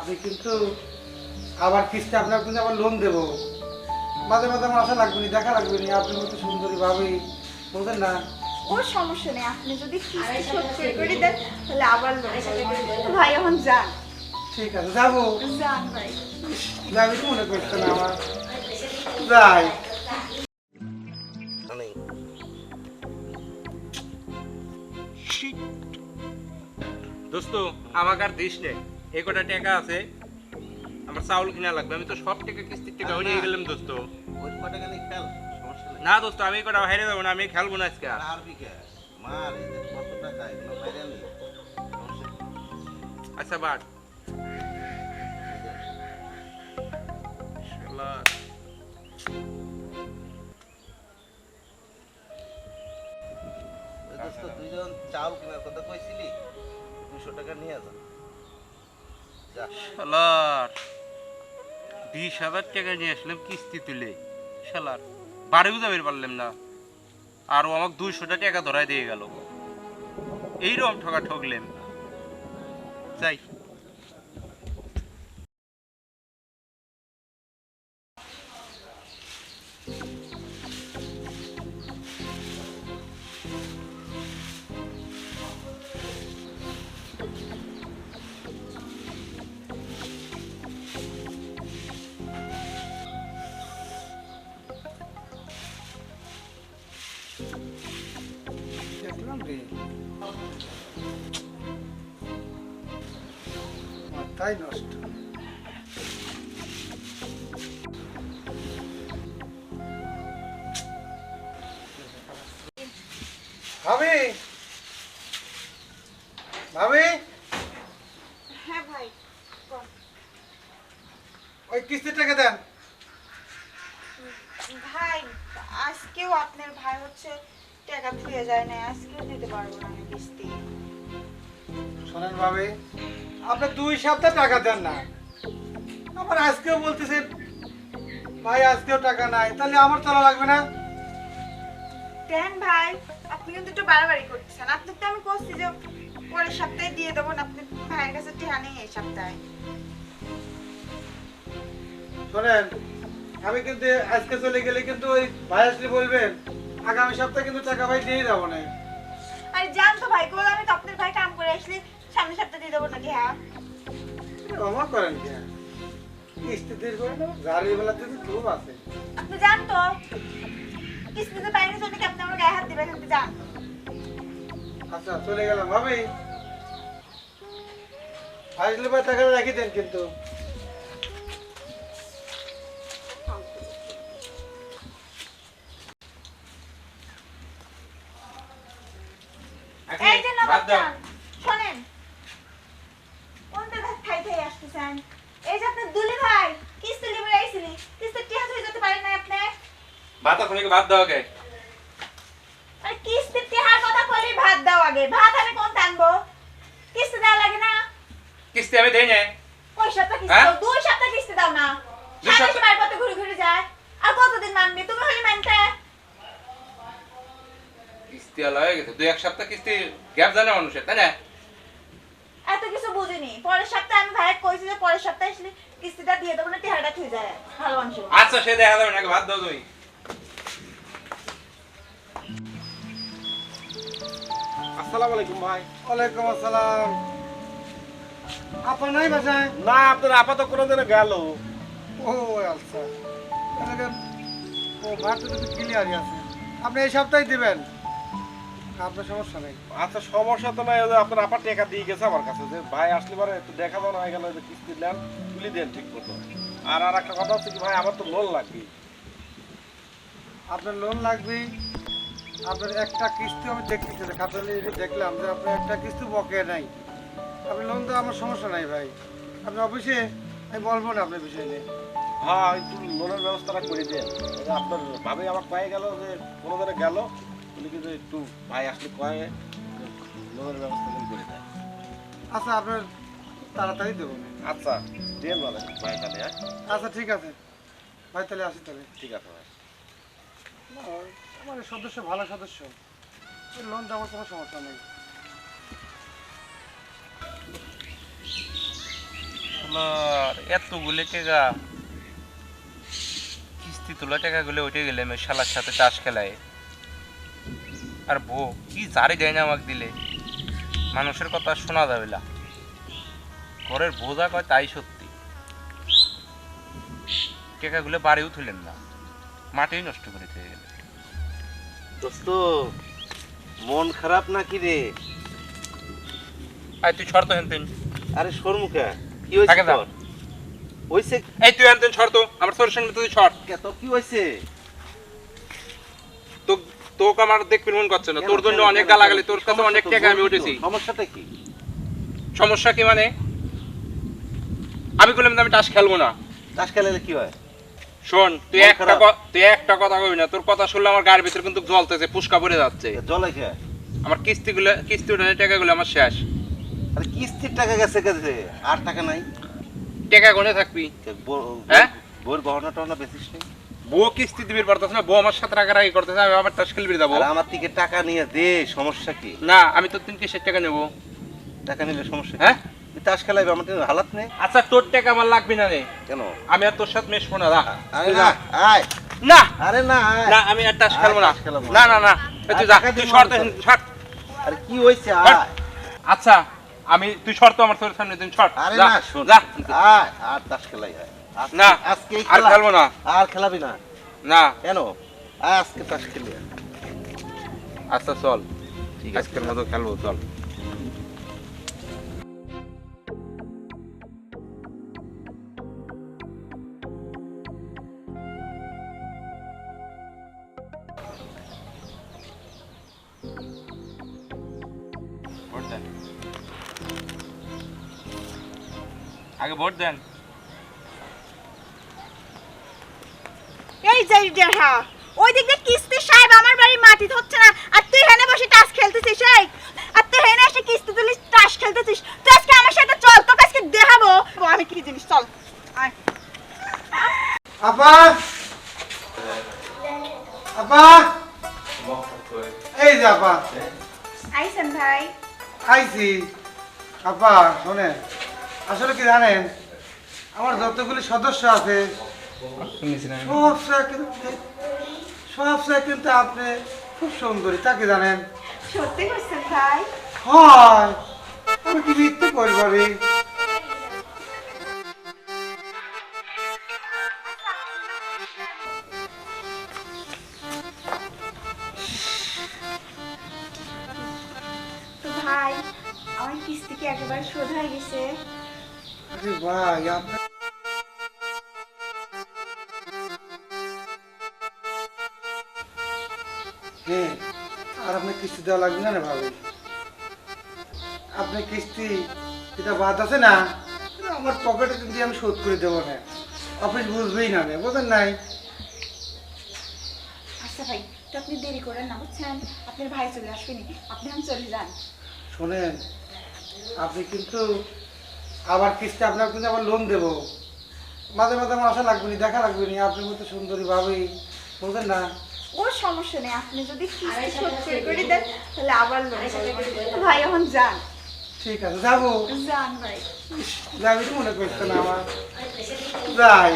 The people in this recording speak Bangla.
আপনি কিন্তু আবার কিস্তি আপনার কিন্তু আবার লোন দেবো, মাঝে মাঝে আমার আশা লাগবে না, দেখা লাগবে না, আপনি মতো সুন্দরী ভাবি, বুঝলেন না? ওর সমস্যা নেই, আপনি যদি কিস্তি শোধ করে দেন তাহলে আবার লোন করবো। ভাই এখন যান। ঠিক আছে, যাবো। যান ভাই। যাবি তো মনে করছে না আমার, যাই। দোস্ত আমাকে আর দিস নে, এই কটা টাকা আছে, আমার চাউল কিনা লাগবে। আমি তো সব টাকা কিস্তির টাকা নিয়ে গেলাম দোস্ত। ওই কটা গেলে খেল, সমস্যা নেই। না দোস্ত, আমি এই কটা হেরে যাবো না, আমি খেলবো না আজকে আর। আর বিকে মার এই যে কত টাকা এগুলো বাইরে নেই, সমস্যা নেই। আচ্ছা বাট শালা, ওই দোস্ত দুইজন চাউল কেনার কথা কইছিলি, 200 টাকা নিয়ে যা। যা শালার 20,000 টাকা নিয়ে আসলাম কিস্তি তুলে, শালার বাড়িও যাবে পারলাম না, আর ও আমাকে 200 টাকা ধরাই দিয়ে গেল। এইরকম ঠকা ঠকলেন, যাই। দেখলাম রে, মাথাই নষ্ট। ভাবি, ভাবি, হ্যাঁ ভাই, ওই কিস্তির টাকা দেন। ভাই আজকেও আপনার ভাই হচ্ছে টাকা থুয়ে যায় না, আজকেও দিতে পারবো না আমি কিস্তি। শোনেন ভাবি, আপনি 2 সপ্তাহ টাকা দেন না, আবার আজকেও বলতেছেন ভাই আজকেও টাকা নাই, তাহলে আমার চলা লাগবে না? দেন ভাই, আপনি কিন্তু একটু বাড়াবাড়ি করতেছেন। আপনি তো আমি বলছি যে পরের সপ্তাহে দিয়ে দেবো না, আপনি ভাইয়ের কাছে টিহা নেই এই সপ্তাহে। শোনেন, আমি কিন্তু আজকে চলে গেলে কিন্তু ওই ভাই আসলে বলবেন আগামী সপ্তাহে কিন্তু টাকা ভাই দিয়ে যাবো না। আরে জান তো ভাই, বল আমি তো আপনার ভাই কাম করে আসলে সামনের সপ্তাহে দিয়ে দেবো না টিহা। অমা করেন কি কিস্তি দিয়ে করে না, গাড়ির বেলা কিন্তু খুব আছে। আপনি জান তো কিস্তিতে পাইনি জন্য কি আপনি আমার গায়ে হাত দিবেন? আপনি জান। আচ্ছা চলে গেলাম ভাবি, আসলে ভাই টাকাটা রাখি দেন কিন্তু। এই যে বাদ দাও। নবাবজান, শোনেন, কোনটা খাই খাই আসতেছেন? এই যে আপনার দুলি ভাই কিস্তি লিবে আইছিলি, কিস্তি টিহা হয়ে যেতে পারেন না আপনি? ভাত আপনাকে বাদ দাও আগে। আরে কিস্তি টিহার কথা কইলি ভাত দাও আগে, ভাত আমি কোন আনবো? কিস্তি দেওয়া লাগে না? কিস্তি আমি দেই না। কয় সপ্তাহ কিস্তি হ্যাঁ? দাও? 2 সপ্তাহ কিস্তি দাও না? 2 সপ্তাহ- সারা পথে ঘুরে ঘুরে যায়। আর কতদিন মানবি? তুমি হলি মানতে। কিস্তি আলা হয়ে গেছে, 2-1 সপ্তাহ কিস্তি গ্যাপ জানে মানুষের, তাই না? এত কিছু বুঝিনি। পরের সপ্তাহে আমি ভাইকে কইছি যে পরের সপ্তাহে আসলে কিস্তিটা দিয়ে দেবো না, টিহাটা থুই যায়। ভালো মানুষ। আচ্ছা সে দেখা যাবে নাকি, বাদ দাও তুমি। আসসালামু আলাইকুম ভাই। ওয়ালাইকুম আসসালাম। আপনার নাই বাসায়? না, আপনার আপাতত কোনো দিনে গেল। ও আচ্ছা, তাহলে ও ভাতটা তো ক্লিয়ারই আছে, আপনি এই সপ্তাহে দিবেন, আপনার সমস্যা নেই। আচ্ছা সমস্যা তো নাই, ওই যে আপনার আপা টাকা দিয়ে গেছে আমার কাছে, যে ভাই আসলে পরে একটু দেখা দাও না হয়ে গেল, যে কিস্তি নেন তুলি দেন ঠিক মতো। আর একটা কথা হচ্ছে কি ভাই, আমার তো লোন লাগবে। আপনার লোন লাগবে, আপনার একটা কিস্তি আমি দেখতেছি খাতালে দেখলাম যে আপনার একটা কিস্তি বকেয়া নাই, আপনি লোন তো আমার সমস্যা নাই ভাই, আপনি অফিসে আমি বলবো না আপনার বিষয় নিয়ে। হ্যাঁ একটু লোনের ব্যবস্থাটা করে দেন। ওই যে আপনার ভাবে আমার কয়ে গেল যে কোনো দিনে গেল, উনি কিন্তু একটু ভাই আসলে কয়ে লোনের ব্যবস্থা করে দেয়। আচ্ছা আপনার তাড়াতাড়ি দেবো না। আচ্ছা দেন বলে ভাই তাহলে। হ্যাঁ আচ্ছা ঠিক আছে ভাই, তাহলে আসি তাহলে। ঠিক আছে ভাই। না, আমার এই সদস্য ভালো সদস্য, লোন দেওয়ার কোনো সমস্যা নেই। শালার এতগুলো টাকা কিস্তি তোলা টাকাগুলো উঠে গেলে আমি শালার সাথে তাস খেলায়। আর বউ কি জারি দেয় না আমাকে দিলে, মানুষের কথা শোনা যাবে না, ঘরের বোঝা কয় তাই সত্যি। টাকাগুলো বাড়িও তুলেন না, মাটিই নষ্ট করে দিয়ে গেলে। দোস্ত মন খারাপ নাকি রে? আয় তুই শর্ত হেনতেন। আরে শর্মুখা কি হয়েছে থাকে না। তোর? হয়েছে এই তুই হেনতেন শর্ত, আমার তোর সঙ্গে তুই শর্ট। তো কি হয়েছে? তো তোকে আমার দেখবি মন করছে না, তোর জন্য অনেক গালাগালি, তোর কাছে অনেক টাকা আমি উঠেছি। সমস্যাটা কি? সমস্যা কি মানে? আমি বললাম আমি টাস খেলবো না। তাস খেলালে কি হয়? শোন তুই মন একটা খারাপ? তুই একটা কথা কবি না, তোর কথা শুনলে আমার গায়ের ভিতরে কিন্তু জ্বলতেছে, ফুসকা পড়ে যাচ্ছে। জলে খেয়ে আমার কিস্তি উঠানোর টাকাগুলো আমার শেষ। আরে কিস্তির টাকা গেছে গেছে, আর টাকা নাই। টাকা গনে থাকবি। হ্যাঁ? বউর গহনা টহনা বেচিস নি? বউ কিস্তি দিবির পারতেছ না, বউ আমার সাথে রাগারাগি করতেছে, আমি আবার টাস খেলবি যাবো। আর আমার থেকে টাকা নিয়ে দে, সমস্যা কি? না আমি তোর 3 কিসের টাকা নেবো? টাকা নিলে সমস্যা কি? হ্যাঁ? তুই তাস খেলাইবে, আমার তো হালাত নেই। আচ্ছা তোর টাকা আমার লাগবে না রে, কেন? আমি আর তোর সাথে মেশবো না। না আরে না, আয়। না আরে না, আয়। না আমি আর টাস খেলবো না। টাস খেলাবো না না না এই তুই যা, টাকা তুই দিবো শর্ত না তো। শর্ট। আরে কি হইছে? হট। আয়। আচ্ছা তুই শর্ত আমার তোর সামনে দিন শর্ট। আরে যা না, শোন। যা। আয়, আর তাস খেলাই আয়। না আজকে আর খেলবো না। আর খেলাবি না? না কেন? আয় আজকে তাস খেলি আয়। আচ্ছা চল, ঠিক আছে। আজকের মতো খেলবো চল। ভোট দেন, আগে ভোট দেন। এই যে দেখা ওই দিক দিয়ে কিস্তি সাহেব আমার বাড়ি মাটি ধরছে না, আর তুই হেনে বসে তাস খেলতেছিস। এই আর তুই হেনে এসে কিস্তি তুলিস, তাস খেলতেছিস। তুই আজকে আমার সাথে চল, তোকে আজকে দেখাবো আমি কি জিনিস। চল আয়। আপা, আপা, এই যে আপা আইসেন ভাই। আইছি। আপা শোনেন, আসলে কি জানেন, আমার যতগুলি সদস্য আছে সব চেয়ে কিন্তু আপনি খুব সুন্দরী, তাকে জানেন। সত্যি করছেন ভাই? হয়, আমি কি মিথ্যে করি ভাবি? তো ভাই আমার কিস্তি কি একেবারে শোধ হয়ে গেছে? আরে ভাই আপনি হ্যাঁ, আর আপনার কিস্তি দেওয়া লাগবে না ভাবি। আপনার কিস্তি যেটা বাদ আছে না, সেটা আমার পকেটে কিন্তু আমি শোধ করে দেবো না, অফিস বুঝবেই না, বোঝেন নাই? আচ্ছা ভাই, তো আপনি দেরি করেন না, বুঝছেন? আপনার ভাই চলে আসবেনি, আপনি আমি চলে যান। শোনেন, আপনি কিন্তু আবার কিস্তি আপনার কিন্তু আবার লোন দেবো, মাঝে মাঝে আমার আশা লাগবে না, দেখা লাগবে না, আপনি মতো সুন্দরী ভাবি, বোঝেন না? ওর সমস্যা নেই, আপনি যদি কিস্তি শোধ করে দেন তাহলে আবার লোন করবো। ভাই এখন যান। ঠিক আছে, যাবো। যান ভাই। যাবি তো মনে করছে না আমার, যাই।